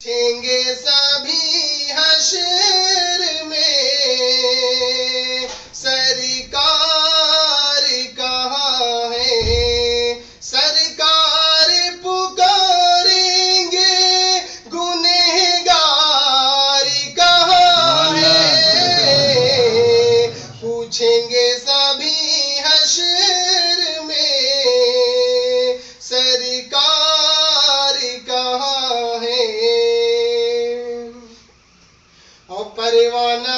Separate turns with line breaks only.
پوچھیں گے سبھی حشر میں سرکار کہاں ہے، سرکار پکاریں گے گنہگار کہاں ہے، پوچھیں گے سبھی حشر میں سرکار کہاں ہے، اور پروانہ